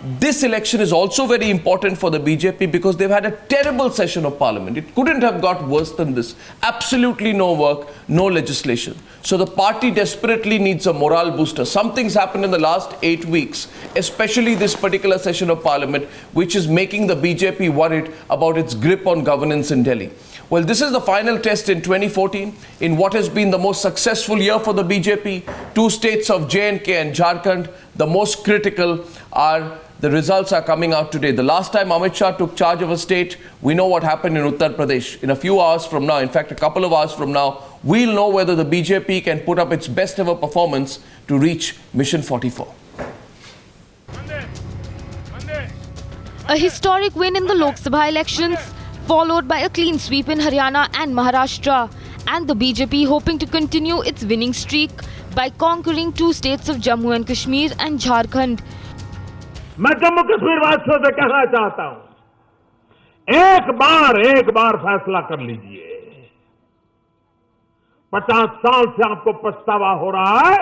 This election is also very important for the BJP because they've had a terrible session of parliament. It couldn't have got worse than this. Absolutely no work, no legislation. So the party desperately needs a morale booster. Something's happened in the last 8 weeks, especially this particular session of parliament, which is making the BJP worried about its grip on governance in Delhi. Well, this is the final test in 2014 in what has been the most successful year for the BJP. Two states of J&K and Jharkhand, the most critical are the results are coming out today. The last time Amit Shah took charge of a state, we know what happened in Uttar Pradesh. In a few hours from now, in fact, a couple of hours from now, we'll know whether the BJP can put up its best ever performance to reach Mission 44. A historic win in the Lok Sabha elections, followed by a clean sweep in Haryana and Maharashtra, and the BJP hoping to continue its winning streak by conquering two states of Jammu and Kashmir and Jharkhand. मैं जम्मू कश्मीर वासियों से कहना चाहता हूं, एक बार फैसला कर लीजिए। 50 साल से आपको पछतावा हो रहा है,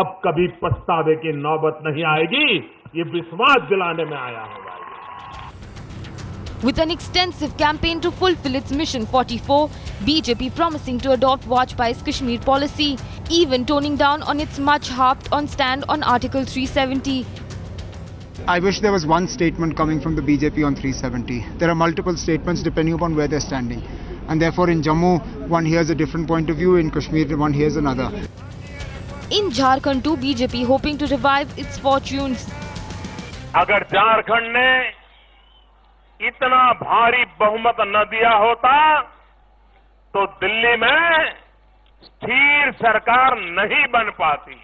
अब कभी पछतावे की नौबत नहीं आएगी, ये विश्वास दिलाने में आया हूं। With an extensive campaign to fulfill its Mission 44, BJP promising to adopt Vajpayee's Kashmir policy, even toning down on its much-harped on stand on Article 370. I wish there was one statement coming from the BJP on 370. There are multiple statements depending upon where they're standing. And therefore in Jammu, one hears a different point of view, in Kashmir, one hears another. In Jharkhand too, BJP hoping to revive its fortunes. अगर झारखंड ने इतना भारी बहुमत न दिया होता, तो दिल्ली में स्थिर सरकार नहीं बन पाती।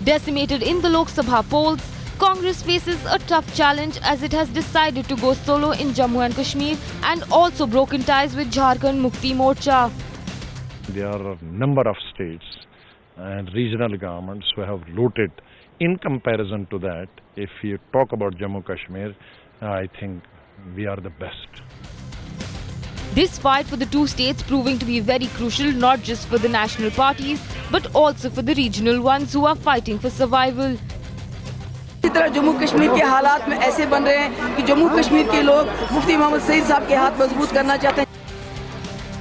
Decimated in the Lok Sabha polls, Congress faces a tough challenge as it has decided to go solo in Jammu and Kashmir and also broken ties with Jharkhand Mukti Morcha. There are a number of states and regional governments who have looted. In comparison to that, if you talk about Jammu Kashmir, I think we are the best. This fight for the two states proving to be very crucial not just for the national parties but also for the regional ones who are fighting for survival. इसी तरह जम्मू कश्मीर के हालात में ऐसे बन रहे हैं कि जम्मू कश्मीर के लोग मुफ्ती मोहम्मद सईद साहब के हाथ मजबूत करना चाहते हैं।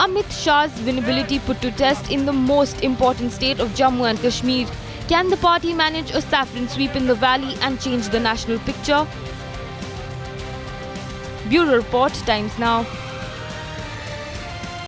Amit Shah's winnability put to test in the most important state of Jammu and Kashmir. Can the party manage a saffron sweep in the valley and change the national picture? Bureau Report, Times Now.